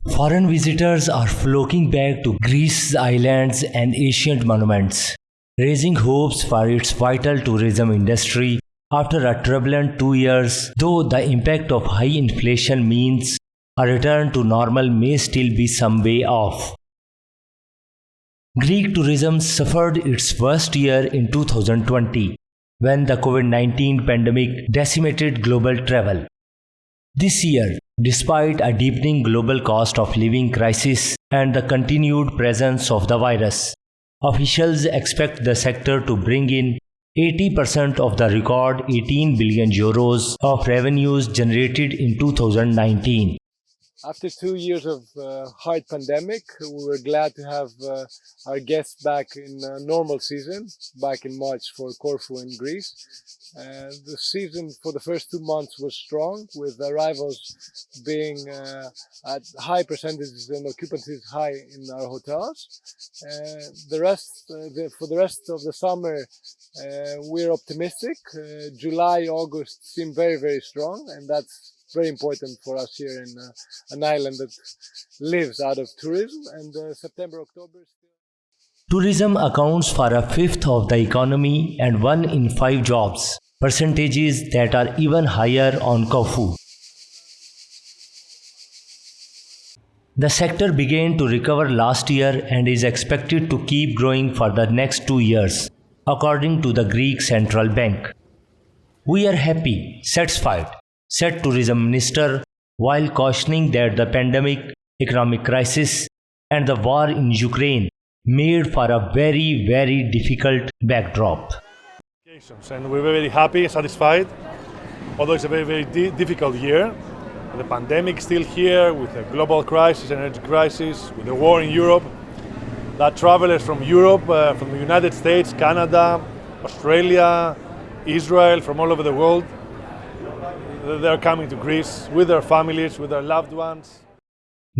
Foreign visitors are flocking back to Greece's islands and ancient monuments, raising hopes for its vital tourism industry after a turbulent 2 years, though the impact of high inflation means a return to normal may still be some way off. Greek tourism suffered its worst year in 2020 when the COVID-19 pandemic decimated global travel. This year, despite a deepening global cost of living crisis and the continued presence of the virus, officials expect the sector to bring in 80% of the record 18 billion euros of revenues generated in 2019. After 2 years of hard pandemic, we were glad to have our guests back in normal season, back in March for Corfu in Greece. The season for the first 2 months was strong, with arrivals being at high percentages and occupancies high in our hotels. For the rest of the summer, we're optimistic. July, August seem very, very strong, and that's very important for us here in an island that lives out of tourism, and September, October. Tourism accounts for a fifth of the economy and 1 in 5 jobs, percentages that are even higher on Corfu. The sector began to recover last year and is expected to keep growing for the next 2 years, according to the Greek Central Bank. "We are happy, satisfied," said Tourism Minister, while cautioning that the pandemic, economic crisis, and the war in Ukraine made for a very, very difficult backdrop. And we're very happy and satisfied, although it's a very, very difficult year. The pandemic is still here, with a global crisis, energy crisis, with the war in Europe. That travelers from Europe, from the United States, Canada, Australia, Israel, from all over the world, they're coming to Greece with their families, with their loved ones.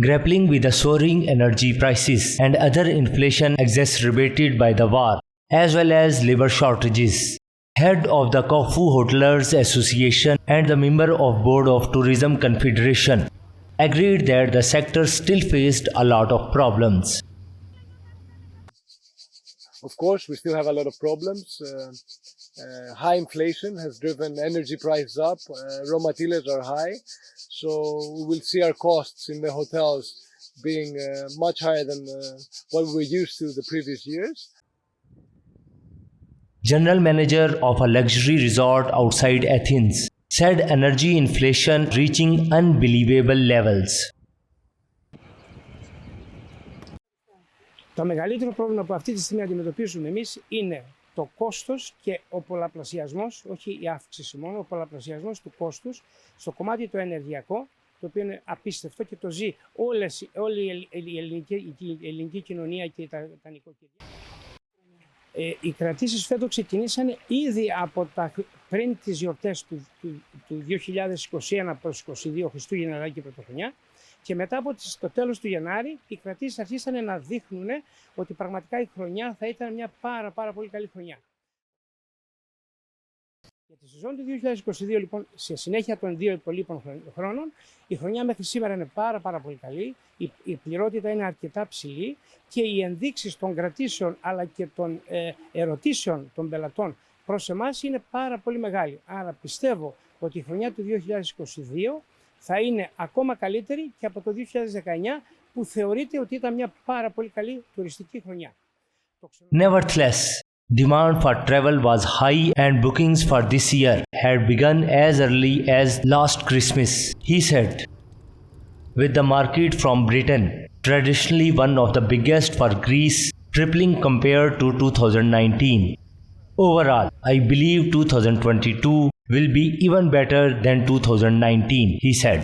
Grappling with the soaring energy prices and other inflation exacerbated by the war, as well as labor shortages, head of the Corfu Hoteliers Association and the member of Board of Tourism Confederation, agreed that the sector still faced a lot of problems. Of course, we still have a lot of problems. High inflation has driven energy prices up, raw materials are high, so we will see our costs in the hotels being much higher than what we were used to the previous years. General manager of a luxury resort outside Athens said energy inflation reaching unbelievable levels. Το μεγαλύτερο πρόβλημα που αυτή τη στιγμή αντιμετωπίζουμε εμείς είναι το κόστος και ο πολλαπλασιασμός, όχι η αύξηση μόνο, ο πολλαπλασιασμός του κόστους στο κομμάτι το ενεργειακό, το οποίο είναι απίστευτο και το ζει όλη η ελληνική κοινωνία και τα νοικοκυριά. Οι κρατήσεις φέτος ξεκινήσαν ήδη πριν τις γιορτές του 2021 προς 2022, Χριστούγεννα και Πρωτοχρονιά, και μετά από το τέλος του Γενάρη, οι κρατήσεις αρχίσαν να δείχνουν ότι πραγματικά η χρονιά θα ήταν μια πάρα πολύ καλή χρονιά. Για τη σεζόν του 2022, λοιπόν, σε συνέχεια των 2 υπολείπων χρόνων, η χρονιά μέχρι σήμερα είναι πάρα πολύ καλή, η πληρότητα είναι αρκετά ψηλή και οι ενδείξεις των κρατήσεων αλλά και των ερωτήσεων των πελατών προς εμάς είναι πάρα πολύ μεγάλη. Άρα πιστεύω ότι η χρονιά του 2022 θα είναι ακόμα καλύτερη και από το 2019 που θεωρείται ότι ήταν μια πάρα πολύ καλή τουριστική χρονιά. Nevertheless, demand for travel was high and bookings for this year had begun as early as last Christmas, he said. With the market from Britain, traditionally one of the biggest for Greece, tripling compared to 2019. Overall, I believe 2022 will be even better than 2019, he said.